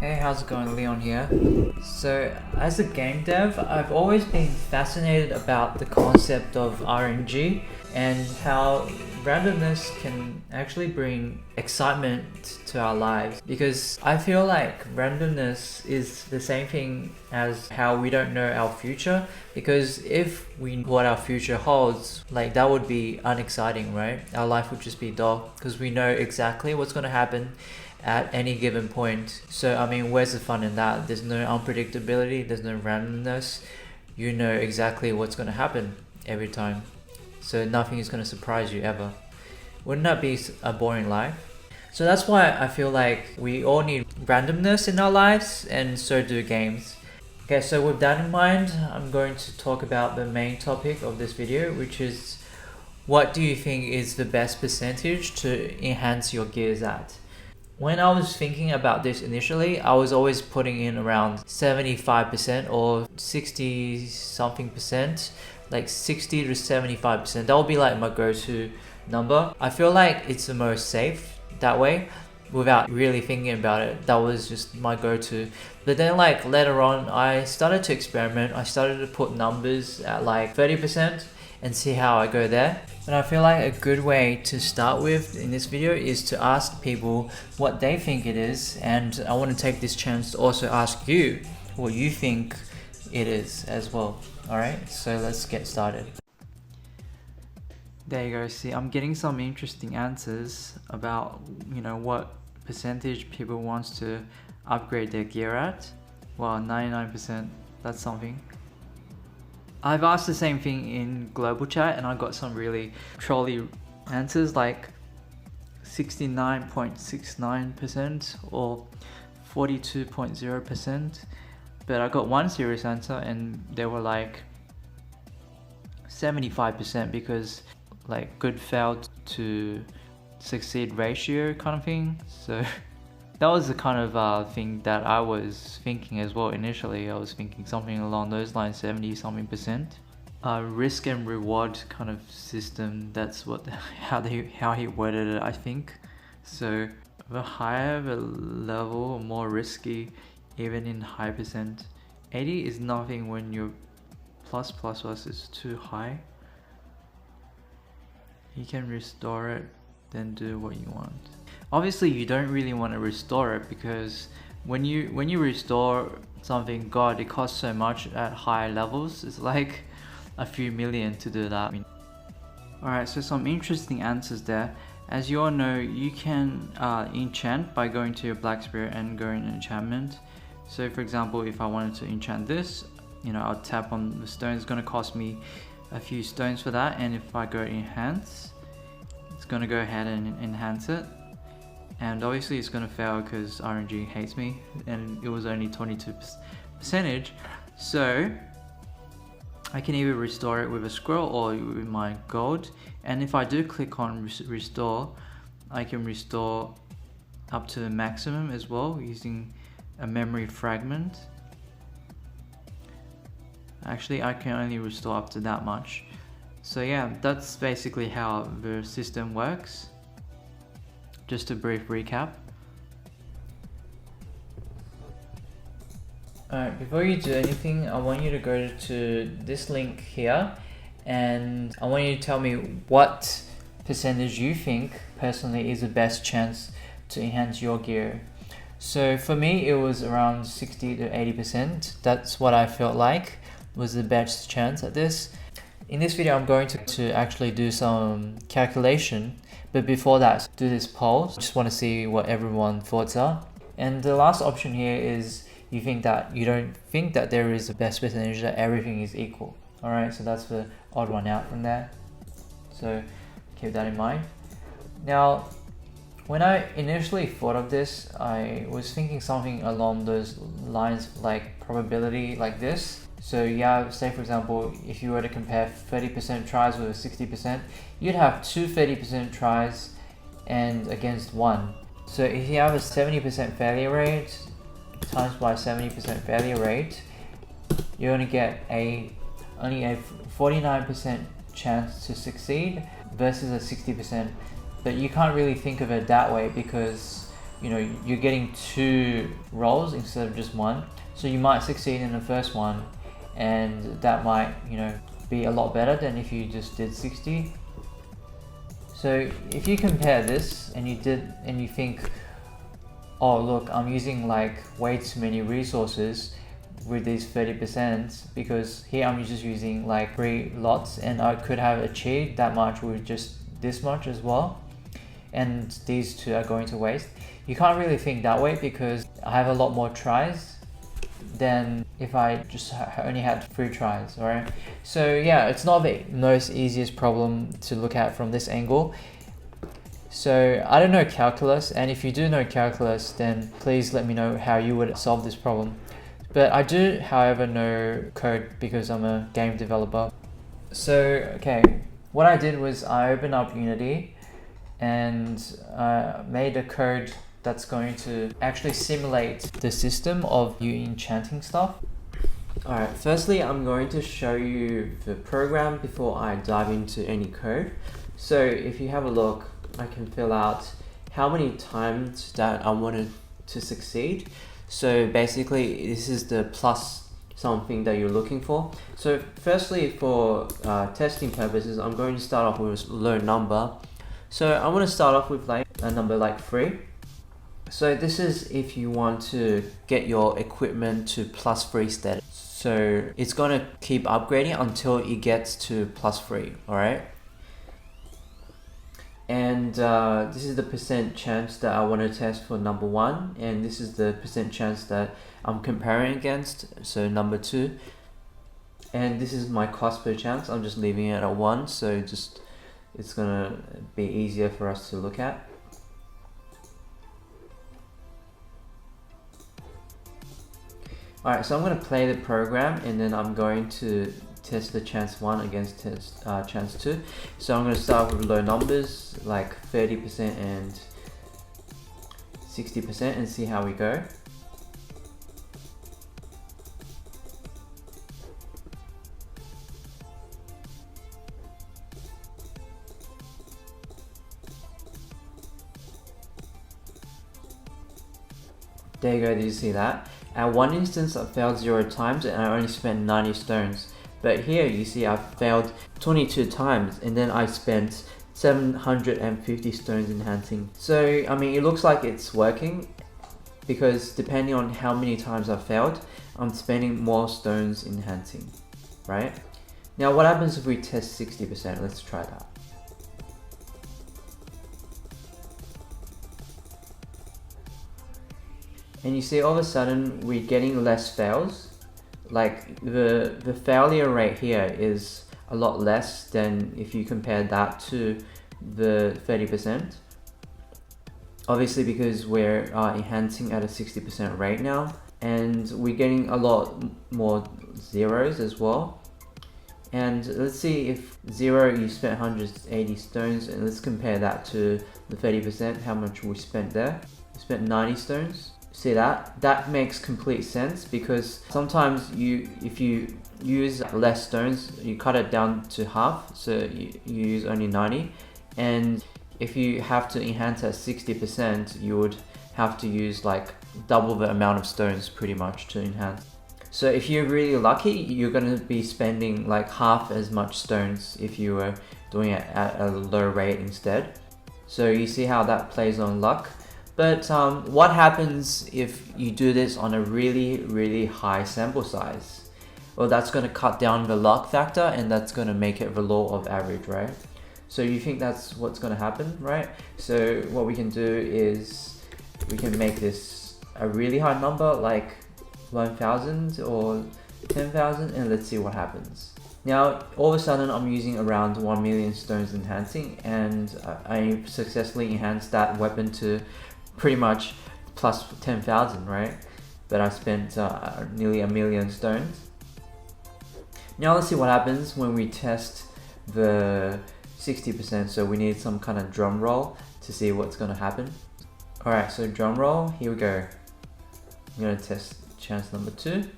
Hey, how's it going? Leon here. So, as a game dev, I've always been fascinated about the concept of RNG and how randomness can actually bring excitement to our lives, because I feel like randomness is the same thing as how we don't know our future, because if we know what our future holds, like that would be unexciting, right? Our life would just be dull because we know exactly what's going to happen at any given point. So I mean, where's the fun in that? There's no unpredictability, there's no randomness. You know exactly what's going to happen every time, so nothing is going to surprise you ever. Wouldn't that be a boring life? So that's why I feel like we all need randomness in our lives, and so do games. Okay, so with that in mind, I'm going to talk about the main topic of this video, which is, what do you think is the best percentage to enhance your gears at? When I was thinking about this initially, I was always putting in around 75% or 60 something percent, like 60 to 75%. That would be like my go-to number. I feel like it's the most safe that way without really thinking about it. That was just my go-to. But then like later on, I started to experiment. I started to put numbers at like 30% and see how I go there. And I feel like a good way to start with in this video is to ask people what they think it is, and I want to take this chance to also ask you what you think it is as well. Alright, so let's get started. There you go. See, I'm getting some interesting answers about, what percentage people wants to upgrade their gear at. Well, 99%, that's something. I've asked the same thing in global chat and I got some really trolly answers, like 69.69% or 42.0%. But I got one serious answer and they were like 75%, because like good failed to succeed ratio kind of thing. So that was the kind of thing that I was thinking as well initially. I was thinking something along those lines, 70 something percent. Risk and reward kind of system, that's what how he worded it, I think. So the higher the level, more risky, even in high percent. 80 is nothing when your plus is too high. You can restore it, then do what you want. Obviously you don't really want to restore it, because when you restore something, God, it costs so much at higher levels. It's like a few million to do that. Alright, so some interesting answers there. As you all know, you can enchant by going to your black spirit and going in enchantment. So for example, if I wanted to enchant this, I'll tap on the stone. It's going to cost me a few stones for that, and if I go enhance, it's going to go ahead and enhance it. And obviously it's going to fail because RNG hates me, and it was only 22%. So I can either restore it with a scroll or with my gold. And if I do click on restore, I can restore up to the maximum as well using a memory fragment. Actually, I can only restore up to that much. So yeah, that's basically how the system works. Just a brief recap. Alright, before you do anything, I want you to go to this link here, and I want you to tell me what percentage you think personally is the best chance to enhance your gear. So for me, it was around 60 to 80%. That's what I felt like was the best chance at this. In this video, I'm going to actually do some calculation, but before that, do this poll. Just want to see what everyone's thoughts are. And the last option here is you don't think that there is a best percentage, that everything is equal. Alright, so that's the odd one out from there. So keep that in mind. Now, when I initially thought of this, I was thinking something along those lines, like probability like this. So yeah, say for example, if you were to compare 30% tries with a 60%, you'd have two 30% tries and against one. So if you have a 70% failure rate times by 70% failure rate, you're going to get only a 49% chance to succeed versus a 60%. But you can't really think of it that way, because you know, you're getting 2 rolls instead of just 1. So you might succeed in the first one, and that might, you know, be a lot better than if you just did 60. So if you compare this and you think, oh look, I'm using like way too many resources with these 30%, because here I'm just using like 3 lots and I could have achieved that much with just this much as well, and these 2 are going to waste. You can't really think that way because I have a lot more tries than if I just only had 3 tries, alright? So yeah, it's not the most easiest problem to look at from this angle. So I don't know calculus, and if you do know calculus, then please let me know how you would solve this problem. But I do, however, know code because I'm a game developer. So, okay, what I did was I opened up Unity and made a code that's going to actually simulate the system of you enchanting stuff. Alright, firstly I'm going to show you the program before I dive into any code. So if you have a look, I can fill out how many times that I wanted to succeed. So basically this is the plus something that you're looking for. So firstly, for testing purposes, I'm going to start off with a low number. So I want to start off with like a number like 3. So this is if you want to get your equipment to +3 status. So it's going to keep upgrading until it gets to +3, alright? And this is the % chance that I want to test for number 1, and this is the % chance that I'm comparing against, so number 2. And this is my cost per chance. I'm just leaving it at 1, so just it's gonna be easier for us to look at. Alright, so I'm going to play the program and then I'm going to test the chance 1 against chance 2. So I'm going to start with low numbers like 30% and 60% and see how we go. There you go, did you see that? At one instance I failed 0 times and I only spent 90 stones. But here you see I failed 22 times and then I spent 750 stones enhancing. So I mean, it looks like it's working because depending on how many times I failed, I'm spending more stones enhancing, right? Now what happens if we test 60%? Let's try that. And you see all of a sudden we're getting less fails. Like the failure rate here is a lot less than if you compare that to the 30%. Obviously because we're enhancing at a 60% rate now, and we're getting a lot more zeros as well. And let's see if 0 you spent 180 stones, and let's compare that to the 30%, how much we spent there. We spent 90 stones. See that? That makes complete sense because sometimes if you use less stones, you cut it down to half, so you use only 90. And if you have to enhance at 60%, you would have to use like double the amount of stones pretty much to enhance. So if you're really lucky, you're going to be spending like half as much stones if you were doing it at a low rate instead. So you see how that plays on luck. But what happens if you do this on a really high sample size? Well, that's going to cut down the luck factor and that's going to make it the law of average, right? So you think that's what's going to happen, right? So what we can do is we can make this a really high number like 1,000 or 10,000, and let's see what happens. Now all of a sudden I'm using around 1 million stones enhancing, and I successfully enhanced that weapon to pretty much plus 10,000, right? But I spent nearly 1 million stones. Now let's see what happens when we test the 60%. So we need some kind of drum roll to see what's going to happen. Alright, so drum roll, here we go. I'm going to test chance number 2.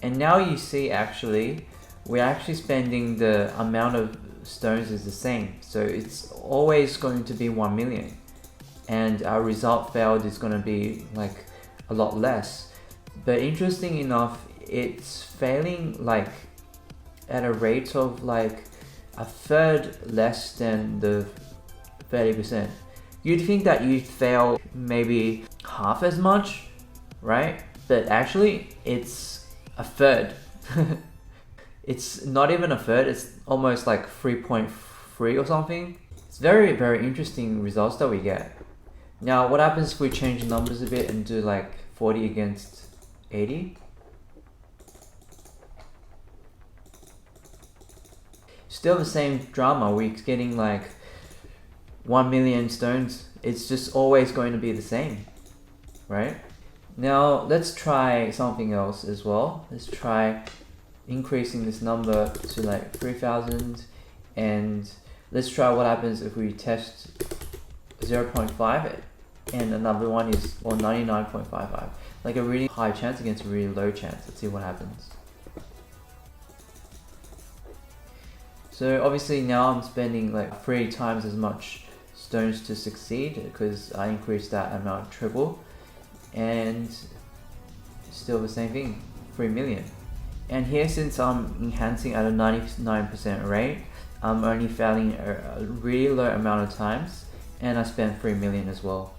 And now you see actually, we're actually spending the amount of stones is the same. So it's always going to be 1 million. and our result failed is going to be like a lot less. But interesting enough, it's failing like at a rate of like a third less than the 30%. You'd think that you'd fail maybe half as much, right? But actually it's a third. It's not even a third, it's almost like 3.3 or something. It's very, very interesting results that we get. Now, what happens if we change the numbers a bit and do like 40 against 80? Still the same drama, we're getting like 1 million stones. It's just always going to be the same, right? Now, let's try something else as well. Let's try increasing this number to like 3000, and let's try what happens if we test 0.5 and another one is, or 99.55, like a really high chance against a really low chance. Let's see what happens. So obviously now I'm spending like 3 times as much stones to succeed because I increased that amount triple, and still the same thing, 3 million. And here, since I'm enhancing at a 99% rate, I'm only failing a really low amount of times, and I spent 3 million as well.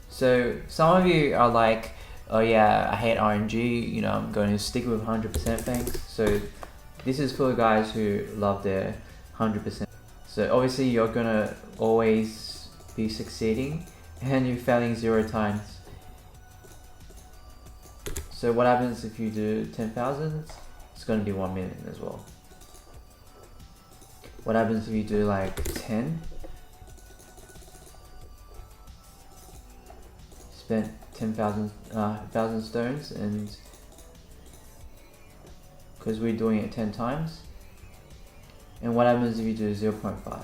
So some of you are like, oh yeah, I hate RNG, you know, I'm going to stick with 100% thanks. So this is for the guys who love their 100%. So obviously you're gonna always be succeeding and you're failing 0 times. So what happens if you do 10,000? It's gonna be 1 million as well. What happens if you do like 10? Spent 10,000 stones, and because we're doing it 10 times. And what happens if you do 0.5?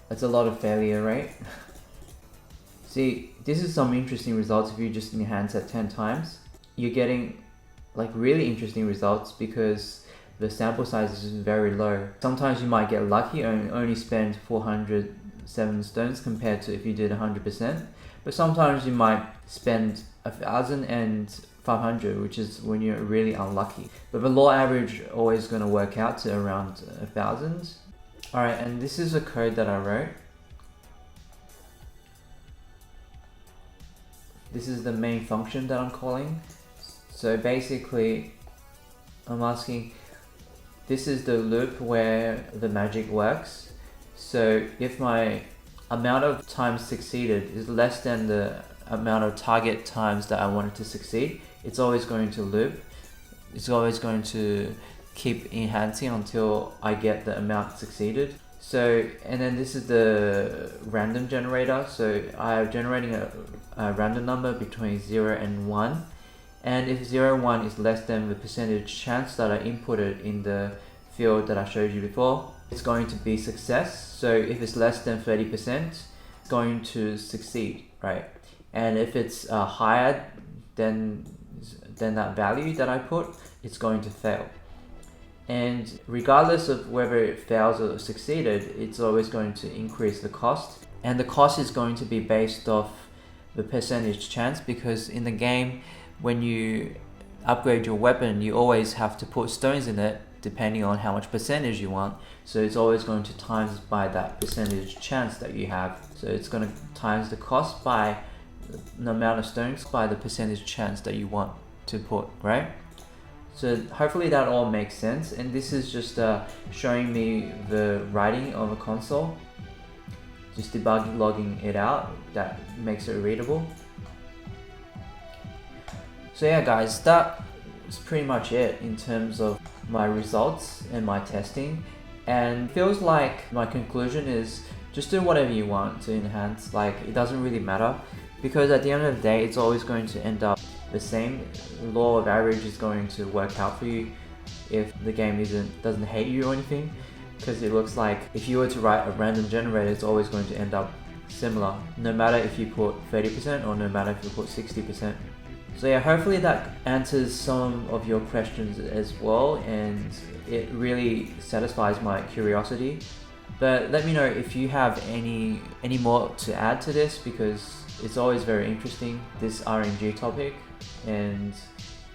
That's a lot of failure rate. See, this is some interesting results if you just enhance at 10 times. You're getting like really interesting results because the sample size is very low. Sometimes you might get lucky and only spend 407 stones compared to if you did 100%. But sometimes you might spend 1,500, which is when you're really unlucky. But the law average always going to work out to around 1,000. Alright, and this is a code that I wrote. This is the main function that I'm calling. So basically, I'm asking, this is the loop where the magic works. So if my amount of times succeeded is less than the amount of target times that I wanted to succeed, it's always going to loop. It's always going to keep enhancing until I get the amount succeeded. So, and then this is the random generator. So I'm generating a random number between 0 and 1. And if 0 and 1 is less than the percentage chance that I inputted in the field that I showed you before, it's going to be success. So if it's less than 30%, it's going to succeed, right? And if it's higher than that value that I put, it's going to fail. And regardless of whether it fails or succeeded, it's always going to increase the cost. And the cost is going to be based off the percentage chance, because in the game, when you upgrade your weapon, you always have to put stones in it depending on how much percentage you want. So it's always going to times by that percentage chance that you have. So it's going to times the cost by the amount of stones by the percentage chance that you want to put, right? So hopefully that all makes sense. And this is just showing me the writing of a console, just logging it out. That makes it readable. So yeah guys, that is pretty much it in terms of my results and my testing. And feels like my conclusion is just do whatever you want to enhance. Like, it doesn't really matter, because at the end of the day, it's always going to end up the same. Law of average is going to work out for you if the game doesn't hate you or anything, because it looks like if you were to write a random generator, it's always going to end up similar, no matter if you put 30% or no matter if you put 60%. So yeah, hopefully that answers some of your questions as well, and it really satisfies my curiosity. But let me know if you have any more to add to this, because it's always very interesting, this RNG topic, and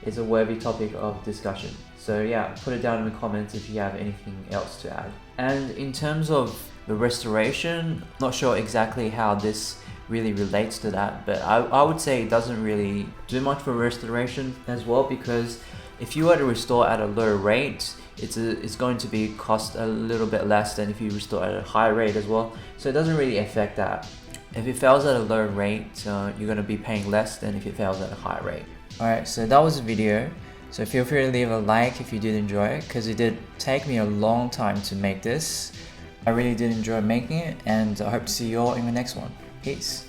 it's a worthy topic of discussion. So yeah, put it down in the comments if you have anything else to add. And in terms of the restoration, not sure exactly how this really relates to that, but I would say it doesn't really do much for restoration as well, because if you were to restore at a low rate, it's going to be cost a little bit less than if you restore at a high rate as well. So it doesn't really affect that. If it fails at a low rate, you're going to be paying less than if it fails at a high rate. Alright, so that was the video. So feel free to leave a like if you did enjoy it, because it did take me a long time to make this. I really did enjoy making it, and I hope to see you all in the next one. Peace.